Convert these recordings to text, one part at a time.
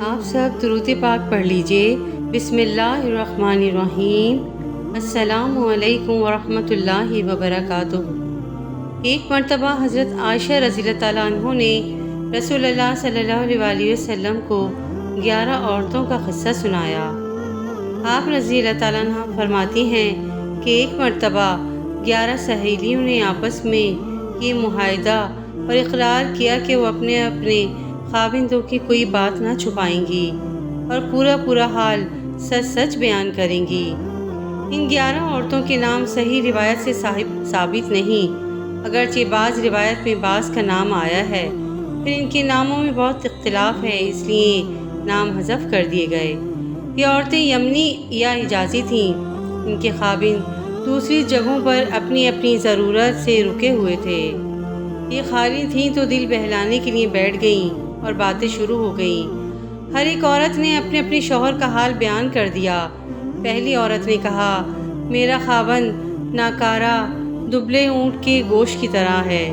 آپ سب درود پاک پڑھ لیجئے۔ بسم اللہ الرحمن الرحیم۔ السلام علیکم ورحمۃ اللہ وبرکاتہ۔ ایک مرتبہ حضرت عائشہ رضی اللہ تعالیٰ عنہ نے رسول اللہ صلی اللہ علیہ وسلم کو 11 عورتوں کا قصہ سنایا۔ آپ رضی اللہ تعالیٰ عنہ فرماتی ہیں کہ ایک مرتبہ 11 سہیلیوں نے آپس میں یہ معاہدہ اور اقرار کیا کہ وہ اپنے خاوندوں کی کوئی بات نہ چھپائیں گی اور پورا حال سچ سچ بیان کریں گی۔ ان 11 عورتوں کے نام صحیح روایت سے ثابت نہیں، اگرچہ بعض روایت میں بعض کا نام آیا ہے، پھر ان کے ناموں میں بہت اختلاف ہے، اس لیے نام حذف کر دیے گئے۔ یہ عورتیں یمنی یا حجازی تھیں۔ ان کے خاوند دوسری جگہوں پر اپنی اپنی ضرورت سے رکے ہوئے تھے۔ یہ خالی تھیں تو دل بہلانے کے لیے بیٹھ گئیں اور باتیں شروع ہو گئیں۔ ہر ایک عورت نے اپنے اپنے شوہر کا حال بیان کر دیا۔ پہلی عورت نے کہا، میرا خاوند ناکارہ دبلے اونٹ کے گوشت کی طرح ہے،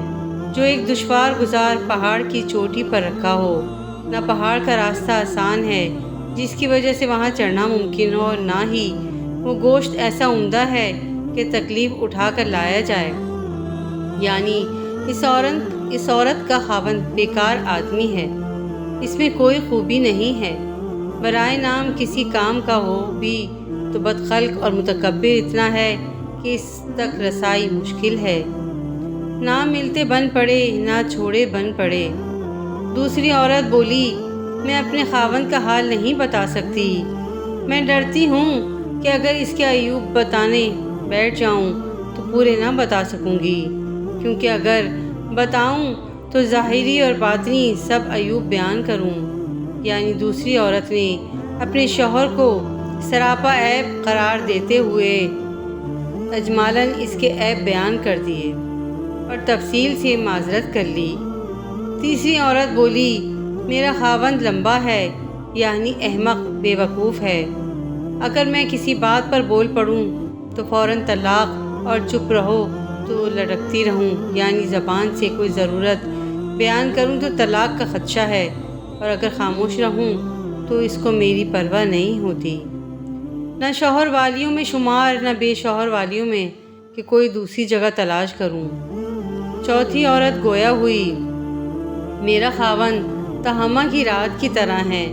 جو ایک دشوار گزار پہاڑ کی چوٹی پر رکھا ہو۔ نہ پہاڑ کا راستہ آسان ہے جس کی وجہ سے وہاں چڑھنا ممکن ہو، اور نہ ہی وہ گوشت ایسا عمدہ ہے کہ تکلیف اٹھا کر لایا جائے۔ یعنی اس عورت کا خاوند بیکار آدمی ہے، اس میں کوئی خوبی نہیں ہے، برائے نام کسی کام کا ہو بھی تو بدخلق اور متکبر اتنا ہے کہ اس تک رسائی مشکل ہے۔ نہ ملتے بن پڑے، نہ چھوڑے بن پڑے۔ دوسری عورت بولی، میں اپنے خاوند کا حال نہیں بتا سکتی، میں ڈرتی ہوں کہ اگر اس کے عیوب بتانے بیٹھ جاؤں تو پورے نہ بتا سکوں گی، کیونکہ اگر بتاؤں تو ظاہری اور باطنی سب عیوب بیان کروں۔ یعنی دوسری عورت نے اپنے شوہر کو سراپا عیب قرار دیتے ہوئے اجمالاً اس کے عیب بیان کر دیے اور تفصیل سے معذرت کر لی۔ تیسری عورت بولی، میرا خاوند لمبا ہے، یعنی احمق بے وقوف ہے، اگر میں کسی بات پر بول پڑوں تو فوراً طلاق، اور چپ رہو تو لڑکتی رہوں، یعنی زبان سے کوئی ضرورت بیان کروں تو طلاق کا خدشہ ہے، اور اگر خاموش رہوں تو اس کو میری پرواہ نہیں ہوتی۔ نہ شوہر والیوں میں شمار، نہ بے شوہر والیوں میں کہ کوئی دوسری جگہ تلاش کروں۔ چوتھی عورت گویا ہوئی، میرا خاوند تہمہ کی رات کی طرح ہے،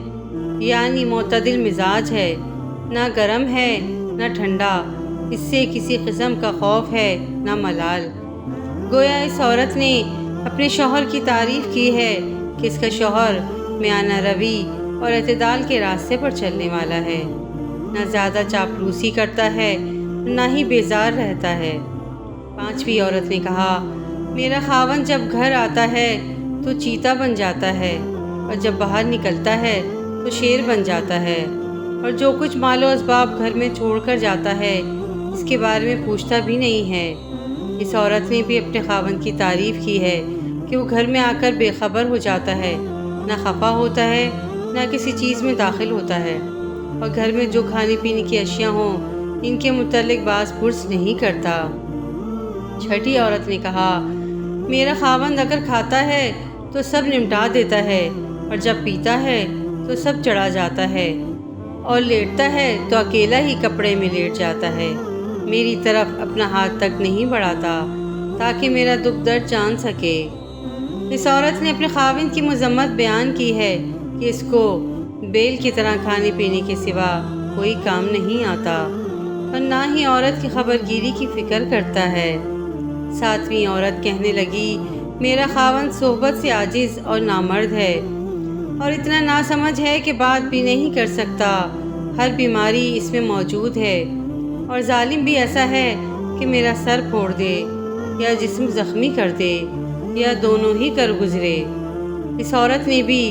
یعنی معتدل مزاج ہے، نہ گرم ہے نہ ٹھنڈا، اس سے کسی قسم کا خوف ہے نہ ملال۔ گویا اس عورت نے اپنے شوہر کی تعریف کی ہے کہ اس کا شوہر میانہ روی اور اعتدال کے راستے پر چلنے والا ہے، نہ زیادہ چاپلوسی کرتا ہے نہ ہی بیزار رہتا ہے۔ پانچویں عورت نے کہا، میرا خاوند جب گھر آتا ہے تو چیتا بن جاتا ہے، اور جب باہر نکلتا ہے تو شیر بن جاتا ہے، اور جو کچھ مال و اسباب گھر میں چھوڑ کر جاتا ہے اس کے بارے میں پوچھتا بھی نہیں ہے۔ اس عورت نے بھی اپنے خاوند کی تعریف کی ہے کہ وہ گھر میں آ کر بے خبر ہو جاتا ہے، نہ خفا ہوتا ہے نہ کسی چیز میں داخل ہوتا ہے، اور گھر میں جو کھانے پینے کی اشیاء ہوں ان کے متعلق باز پرس نہیں کرتا۔ چھٹی عورت نے کہا، میرا خاوند اگر کھاتا ہے تو سب نمٹا دیتا ہے، اور جب پیتا ہے تو سب چڑھا جاتا ہے، اور لیٹتا ہے تو اکیلا ہی کپڑے میں لیٹ جاتا ہے، میری طرف اپنا ہاتھ تک نہیں بڑھاتا تاکہ میرا دکھ درد جان سکے۔ اس عورت نے اپنے خاوند کی مذمت بیان کی ہے کہ اس کو بیل کی طرح کھانے پینے کے سوا کوئی کام نہیں آتا، اور نہ ہی عورت کی خبر گیری کی فکر کرتا ہے۔ ساتویں عورت کہنے لگی، میرا خاوند صحبت سے عاجز اور نامرد ہے، اور اتنا ناسمجھ ہے کہ بات بھی نہیں کر سکتا، ہر بیماری اس میں موجود ہے، اور ظالم بھی ایسا ہے کہ میرا سر پھوڑ دے یا جسم زخمی کر دے یا دونوں ہی کر گزرے۔ اس عورت نے بھی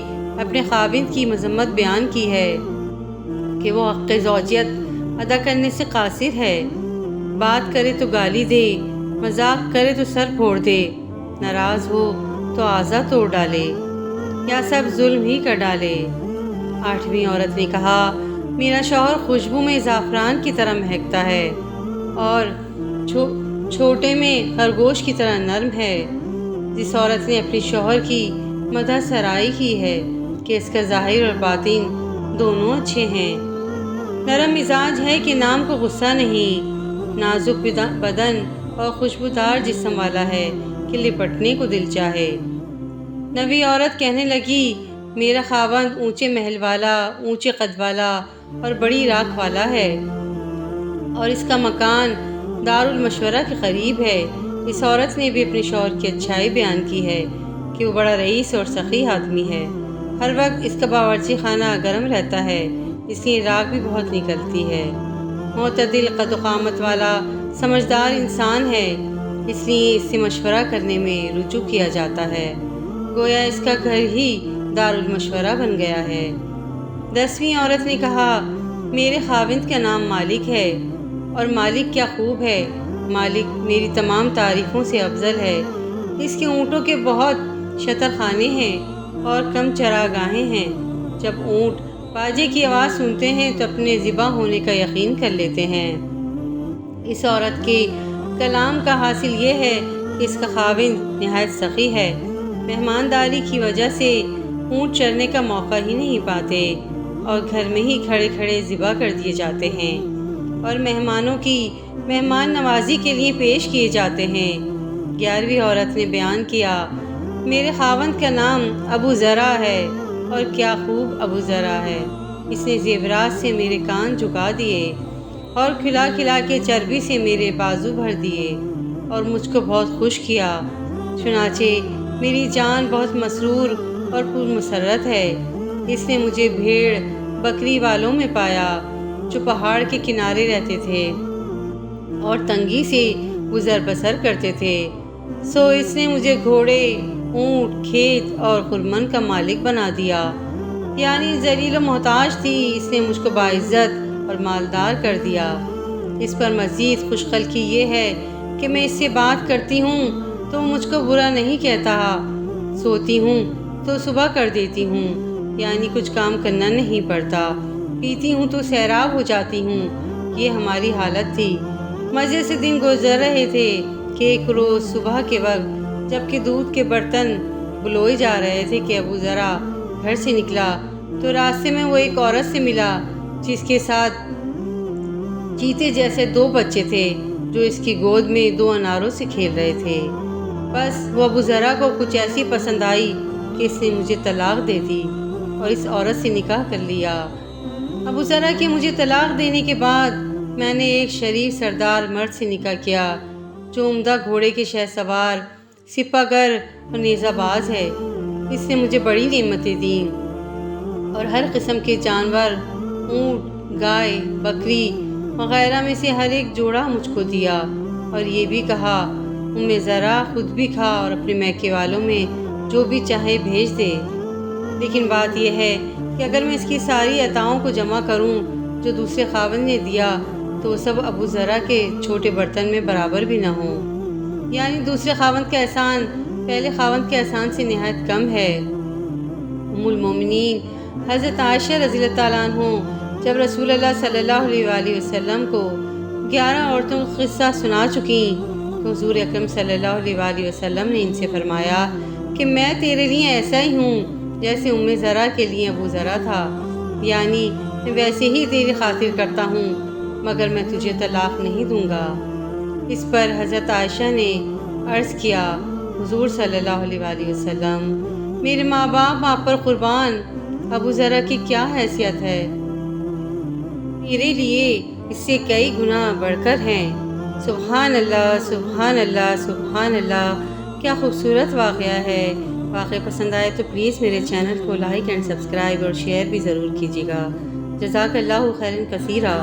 اپنے خاوند کی مذمت بیان کی ہے کہ وہ حق زوجیت ادا کرنے سے قاصر ہے، بات کرے تو گالی دے، مذاق کرے تو سر پھوڑ دے، ناراض ہو تو اعضاء توڑ ڈالے یا سب ظلم ہی کر ڈالے۔ آٹھویں عورت نے کہا، میرا شوہر خوشبو میں زعفران کی طرح مہکتا ہے، اور چھوٹے میں خرگوش کی طرح نرم ہے۔ جس عورت نے اپنے شوہر کی مدح سرائی کی ہے کہ اس کا ظاہر اور باطن دونوں اچھے ہیں۔ نرم مزاج ہے کہ نام کو غصہ نہیں، نازک بدن اور خوشبودار جسم والا ہے کہ لپٹنے کو دل چاہے۔ نویں عورت کہنے لگی، میرا خاوند اونچے محل والا، اونچے قد والا اور بڑی راکھ والا ہے، اور اس کا مکان دارالمشورہ کے قریب ہے۔ اس عورت نے بھی اپنے شوہر کی اچھائی بیان کی ہے کہ وہ بڑا رئیس اور سخی آدمی ہے، ہر وقت اس کا باورچی خانہ گرم رہتا ہے، اس لیے راکھ بھی بہت نکلتی ہے۔ معتدل قد و قامت والا سمجھدار انسان ہے، اس لیے اس سے مشورہ کرنے میں رجوع کیا جاتا ہے، گویا اس کا گھر ہی دارالمشورہ بن گیا ہے۔ 10ویں عورت نے کہا، میرے خاوند کا نام مالک ہے، اور مالک کیا خوب ہے، مالک میری تمام تعریفوں سے افضل ہے۔ اس کے اونٹوں کے بہت شتر خانے ہیں اور کم چراگاہیں ہیں۔ جب اونٹ باجے کی آواز سنتے ہیں تو اپنے ذبح ہونے کا یقین کر لیتے ہیں۔ اس عورت کے کلام کا حاصل یہ ہے کہ اس کا خاوند نہایت سخی ہے، مہمانداری کی وجہ سے اونٹ چرنے کا موقع ہی نہیں پاتے اور گھر میں ہی کھڑے کھڑے ذبح کر دیے جاتے ہیں اور مہمانوں کی مہمان نوازی کے لیے پیش کیے جاتے ہیں۔ 11ویں عورت نے بیان کیا، میرے خاوند کا نام ابو ذرا ہے، اور کیا خوب ابو ذرا ہے، اس نے زیورات سے میرے کان جھکا دیے اور کھلا کھلا کے چربی سے میرے بازو بھر دیے اور مجھ کو بہت خوش کیا، چنانچہ میری جان بہت مسرور اور پرمسرت ہے۔ اس نے مجھے بھیڑ بکری والوں میں پایا جو پہاڑ کے کنارے رہتے تھے اور تنگی سے گزر بسر کرتے تھے، سو اس نے مجھے گھوڑے، اونٹ، کھیت اور خرمن کا مالک بنا دیا، یعنی ذلیل و محتاج تھی، اس نے مجھ کو باعزت اور مالدار کر دیا۔ اس پر مزید خوش قلقی یہ ہے کہ میں اس سے بات کرتی ہوں تو وہ مجھ کو برا نہیں کہتا، سوتی ہوں تو صبح کر دیتی ہوں، یعنی کچھ کام کرنا نہیں پڑتا، پیتی ہوں تو سیراب ہو جاتی ہوں۔ یہ ہماری حالت تھی۔ مزے سے دن گزر رہے تھے کہ ایک روز صبح کے وقت جب کہ دودھ کے برتن بلوئے جا رہے تھے کہ ابو ذرا گھر سے نکلا تو راستے میں وہ ایک عورت سے ملا جس کے ساتھ چیتے جیسے 2 بچے تھے جو اس کی گود میں 2 اناروں سے کھیل رہے تھے۔ بس وہ ابو ذرا کو کچھ ایسی پسند آئی کہ اس نے مجھے طلاق دے دی اور اس عورت سے نکاح کر لیا۔ ابو ذرا کے مجھے طلاق دینے کے بعد میں نے ایک شریف سردار مرد سے نکاح کیا جو عمدہ گھوڑے کے شہسوار، سپہ گر اور نیزہ باز ہے۔ اس نے مجھے بڑی نعمتیں دیں اور ہر قسم کے جانور، اونٹ، گائے، بکری وغیرہ میں سے ہر ایک جوڑا مجھ کو دیا، اور یہ بھی کہا، ذرا خود بھی کھا اور اپنے میکے والوں میں جو بھی چاہے بھیج دے۔ لیکن بات یہ ہے کہ اگر میں اس کی ساری عطاؤں کو جمع کروں جو دوسرے خاوند نے دیا تو وہ سب ابو ذرا کے چھوٹے برتن میں برابر بھی نہ ہوں، یعنی دوسرے خاوند کا احسان پہلے خاوند کے احسان سے نہایت کم ہے۔ ام المومنین حضرت عائشہ رضی اللہ تعالیٰ عنہ جب رسول اللہ صلی اللہ علیہ وآلہ وسلم کو 11 عورتوں کا قصہ سنا چکیں تو حضور اکرم صلی اللہ علیہ وآلہ وسلم نے ان سے فرمایا کہ میں تیرے لیے ایسا ہی ہوں جیسے ام ذرا کے لیے ابو ذرا تھا، یعنی میں ویسے ہی تیری خاطر کرتا ہوں، مگر میں تجھے طلاق نہیں دوں گا۔ اس پر حضرت عائشہ نے عرض کیا، حضور صلی اللہ علیہ وآلہ وسلم، میرے ماں باپ آپ پر قربان، ابو ذرا کی کیا حیثیت ہے، میرے لیے اس سے کئی گنا بڑھ کر ہیں۔ سبحان اللہ، سبحان اللہ، سبحان اللہ، کیا خوبصورت واقعہ ہے۔ واقعہ پسند آئے تو پلیز میرے چینل کو لائک اینڈ سبسکرائب اور شیئر بھی ضرور کیجیے گا۔ جزاک اللہ خیرا کثیرا۔